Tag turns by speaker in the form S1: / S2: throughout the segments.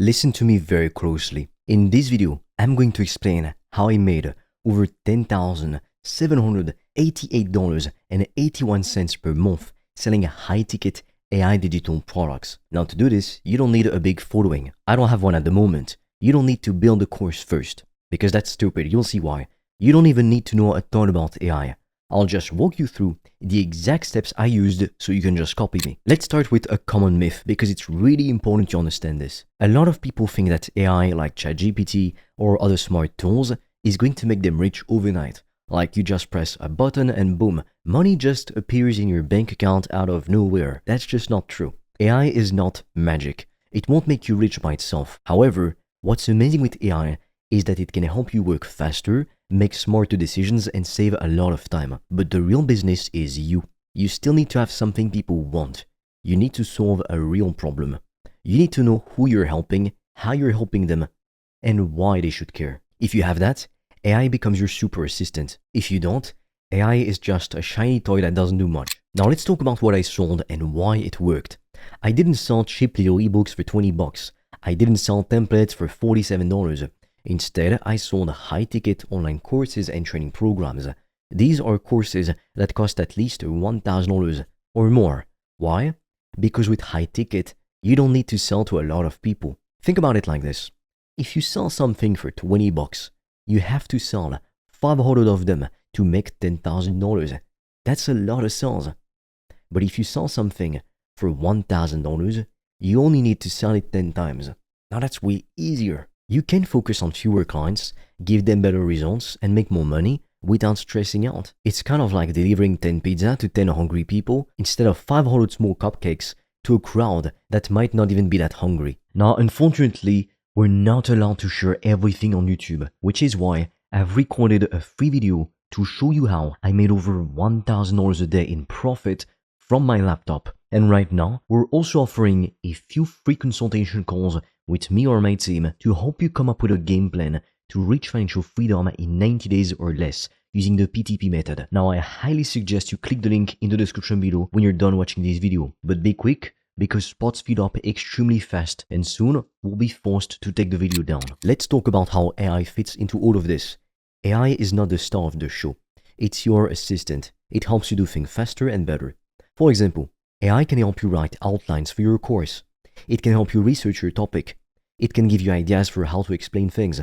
S1: Listen to me very closely. In this video, I'm going to explain how I made over $10,788.81 per month selling high-ticket AI digital products. Now to do this, you don't need a big following. I don't have one at the moment. You don't need to build a course first, because that's stupid. You'll see why. You don't even need to know a ton about AI. I'll just walk you through the exact steps I used so you can just copy me. Let's start with a common myth because it's really important to understand this. A lot of people think that AI like ChatGPT or other smart tools is going to make them rich overnight. Like you just press a button and boom, money just appears in your bank account out of nowhere. That's just not true. AI is not magic. It won't make you rich by itself. However, what's amazing with AI is that it can help you work faster, make smarter decisions, and save a lot of time. But the real business is you. You still need to have something people want. You need to solve a real problem. You need to know who you're helping, how you're helping them, and why they should care. If you have that, AI becomes your super assistant. If you don't, AI is just a shiny toy that doesn't do much. Now let's talk about what I sold and why it worked. I didn't sell cheap little ebooks for $20. I didn't sell templates for $47. Instead, I sold high-ticket online courses and training programs. These are courses that cost at least $1,000 or more. Why? Because with high-ticket, you don't need to sell to a lot of people. Think about it like this. If you sell something for $20, you have to sell 500 of them to make $10,000. That's a lot of sales. But if you sell something for $1,000, you only need to sell it 10 times. Now that's way easier. You can focus on fewer clients, give them better results, and make more money without stressing out. It's kind of like delivering 10 pizza to 10 hungry people instead of 500 small cupcakes to a crowd that might not even be that hungry. Now, unfortunately, we're not allowed to share everything on YouTube, which is why I've recorded a free video to show you how I made over $1,000 a day in profit from my laptop. And right now, we're also offering a few free consultation calls with me or my team to help you come up with a game plan to reach financial freedom in 90 days or less using the PTP method. Now, I highly suggest you click the link in the description below when you're done watching this video. But be quick, because spots fill up extremely fast and soon we'll be forced to take the video down. Let's talk about how AI fits into all of this. AI is not the star of the show. It's your assistant. It helps you do things faster and better. For example, AI can help you write outlines for your course. It can help you research your topic. It can give you ideas for how to explain things.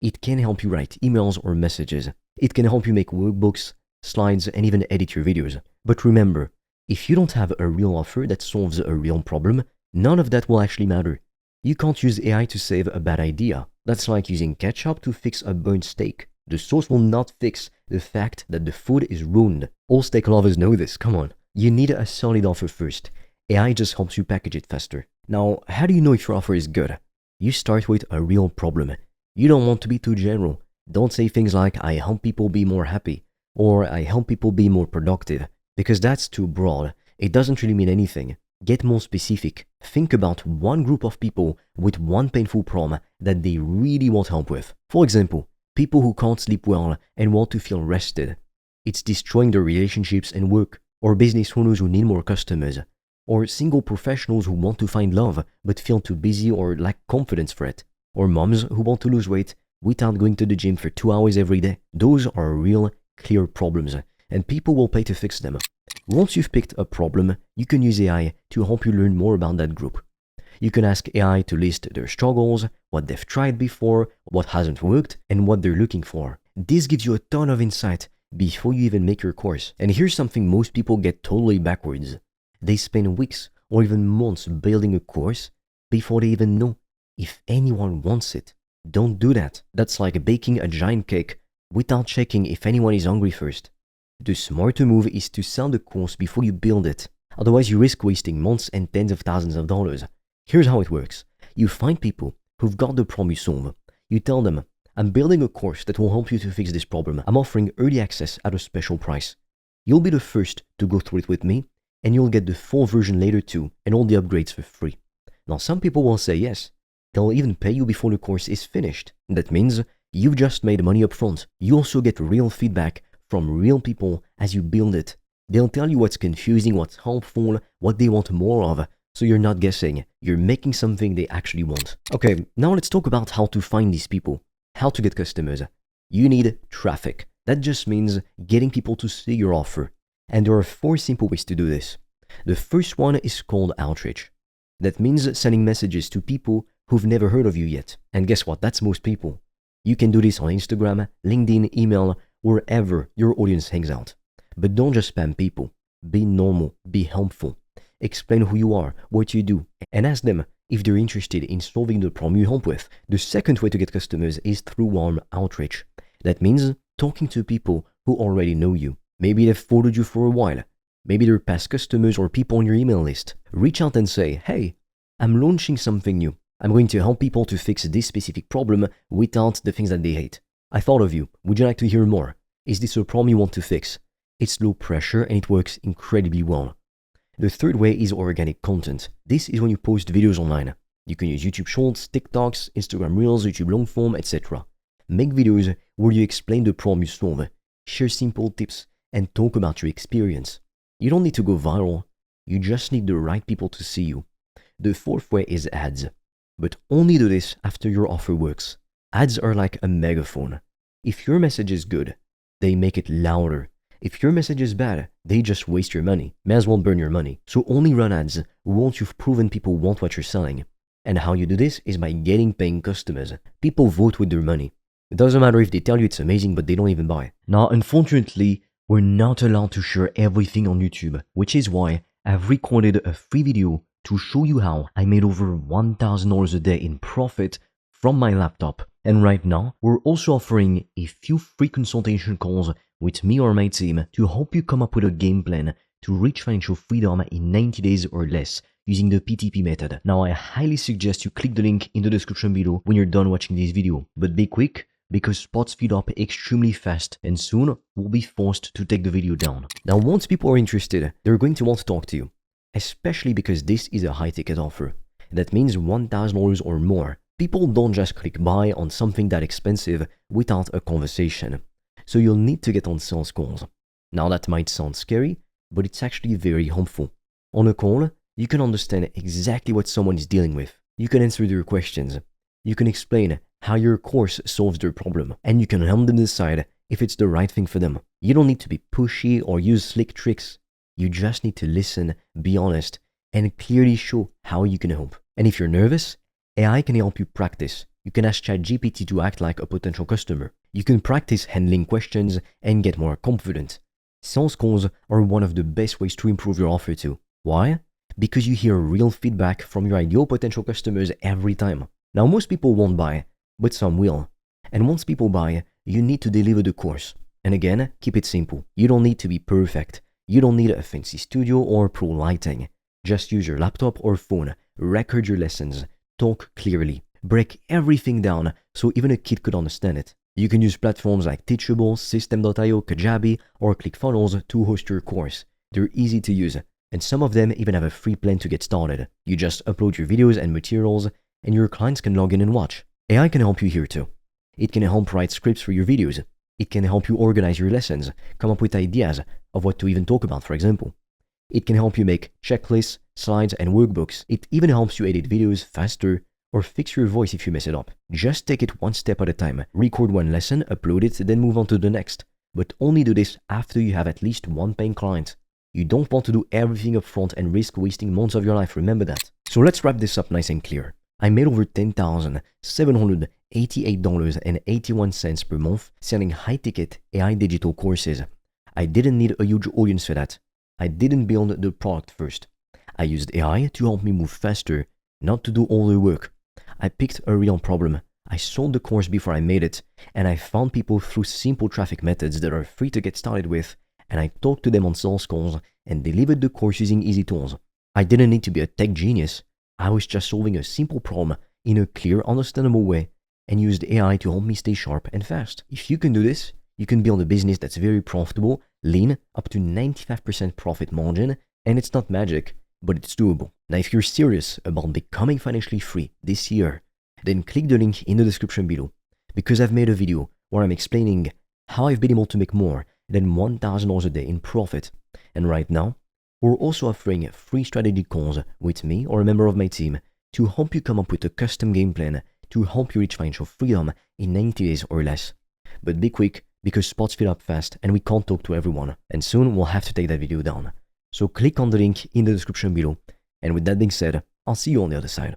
S1: It can help you write emails or messages. It can help you make workbooks, slides, and even edit your videos. But remember, if you don't have a real offer that solves a real problem, none of that will actually matter. You can't use AI to save a bad idea. That's like using ketchup to fix a burnt steak. The sauce will not fix the fact that the food is ruined. All steak lovers know this, come on. You need a solid offer first. AI just helps you package it faster. Now, how do you know if your offer is good? You start with a real problem. You don't want to be too general. Don't say things like, I help people be more happy, or I help people be more productive, because that's too broad. It doesn't really mean anything. Get more specific. Think about one group of people with one painful problem that they really want help with. For example, people who can't sleep well and want to feel rested. It's destroying their relationships and work, or business owners who need more customers, or single professionals who want to find love but feel too busy or lack confidence for it, or moms who want to lose weight without going to the gym for 2 hours every day. Those are real, clear problems, and people will pay to fix them. Once you've picked a problem, you can use AI to help you learn more about that group. You can ask AI to list their struggles, what they've tried before, what hasn't worked, and what they're looking for. This gives you a ton of insight before you even make your course. And here's something most people get totally backwards. They spend weeks or even months building a course before they even know if anyone wants it. Don't do that. That's like baking a giant cake without checking if anyone is hungry first. The smarter move is to sell the course before you build it. Otherwise, you risk wasting months and tens of thousands of dollars. Here's how it works. You find people who've got the problem you solve. You tell them, I'm building a course that will help you to fix this problem. I'm offering early access at a special price. You'll be the first to go through it with me, and you'll get the full version later too, and all the upgrades for free. Now, some people will say yes. They'll even pay you before the course is finished. That means you've just made money up front. You also get real feedback from real people as you build it. They'll tell you what's confusing, what's helpful, what they want more of, So you're not guessing, you're making something they actually want. Okay, now let's talk about how to find these people, how to get customers. You need traffic. That just means getting people to see your offer. And there are 4 simple ways to do this. The first one is called outreach. That means sending messages to people who've never heard of you yet. And guess what? That's most people. You can do this on Instagram, LinkedIn, email, wherever your audience hangs out. But don't just spam people. Be normal, be helpful. Explain who you are, what you do, and ask them if they're interested in solving the problem you help with. The second way to get customers is through warm outreach. That means talking to people who already know you. Maybe they've followed you for a while. Maybe they're past customers or people on your email list. Reach out and say, hey, I'm launching something new. I'm going to help people to fix this specific problem without the things that they hate. I thought of you. Would you like to hear more? Is this a problem you want to fix? It's low pressure and it works incredibly well. The third way is organic content. This is when you post videos online. You can use YouTube Shorts, TikToks, Instagram Reels, YouTube Longform, etc. Make videos where you explain the problem you solve, share simple tips, and talk about your experience. You don't need to go viral. You just need the right people to see you. The fourth way is ads. But only do this after your offer works. Ads are like a megaphone. If your message is good, they make it louder. If your message is bad, they just waste your money. May as well burn your money. So only run ads once you've proven people want what you're selling. And how you do this is by getting paying customers. People vote with their money. It doesn't matter if they tell you it's amazing, but they don't even buy. Now, unfortunately, we're not allowed to share everything on YouTube, which is why I've recorded a free video to show you how I made over $1,000 a day in profit from my laptop. And right now, we're also offering a few free consultation calls with me or my team to help you come up with a game plan to reach financial freedom in 90 days or less using the PTP method. Now, I highly suggest you click the link in the description below when you're done watching this video. But be quick, because spots feed up extremely fast and soon we'll be forced to take the video down. Now, once people are interested, they're going to want to talk to you, especially because this is a high-ticket offer. That means $1,000 or more. People don't just click buy on something that expensive without a conversation. So you'll need to get on sales calls. Now that might sound scary, but it's actually very helpful. On a call, you can understand exactly what someone is dealing with. You can answer their questions. You can explain how your course solves their problem, and you can help them decide if it's the right thing for them. You don't need to be pushy or use slick tricks. You just need to listen, be honest, and clearly show how you can help. And if you're nervous, AI can help you practice. You can ask ChatGPT to act like a potential customer. You can practice handling questions and get more confident. Sales calls are one of the best ways to improve your offer too. Why? Because you hear real feedback from your ideal potential customers every time. Now, most people won't buy, but some will. And once people buy, you need to deliver the course. And again, keep it simple. You don't need to be perfect. You don't need a fancy studio or pro lighting. Just use your laptop or phone, record your lessons, talk clearly, break everything down so even a kid could understand it. You can use platforms like Teachable, System.io, Kajabi, or ClickFunnels to host your course. They're easy to use, and some of them even have a free plan to get started. You just upload your videos and materials, and your clients can log in and watch. AI can help you here too. It can help write scripts for your videos. It can help you organize your lessons, come up with ideas of what to even talk about, for example. It can help you make checklists, slides, and workbooks. It even helps you edit videos faster or fix your voice if you mess it up. Just take it one step at a time. Record one lesson, upload it, then move on to the next. But only do this after you have at least one paying client. You don't want to do everything up front and risk wasting months of your life, remember that. So let's wrap this up nice and clear. I made over $10,788.81 per month selling high-ticket AI digital courses. I didn't need a huge audience for that. I didn't build the product first. I used AI to help me move faster, not to do all the work. I picked a real problem. I sold the course before I made it, and I found people through simple traffic methods that are free to get started with, and I talked to them on sales calls and delivered the course using easy tools. I didn't need to be a tech genius. I was just solving a simple problem in a clear, understandable way and used AI to help me stay sharp and fast. If you can do this, you can build a business that's very profitable, lean, up to 95% profit margin, and it's not magic, but it's doable. Now, if you're serious about becoming financially free this year, then click the link in the description below, because I've made a video where I'm explaining how I've been able to make more than $1,000 a day in profit. And right now, We're also offering free strategy calls with me or a member of my team to help you come up with a custom game plan to help you reach financial freedom in 90 days or less. But be quick, because spots fill up fast and we can't talk to everyone, and soon we'll have to take that video down. So click on the link in the description below, and with that being said, I'll see you on the other side.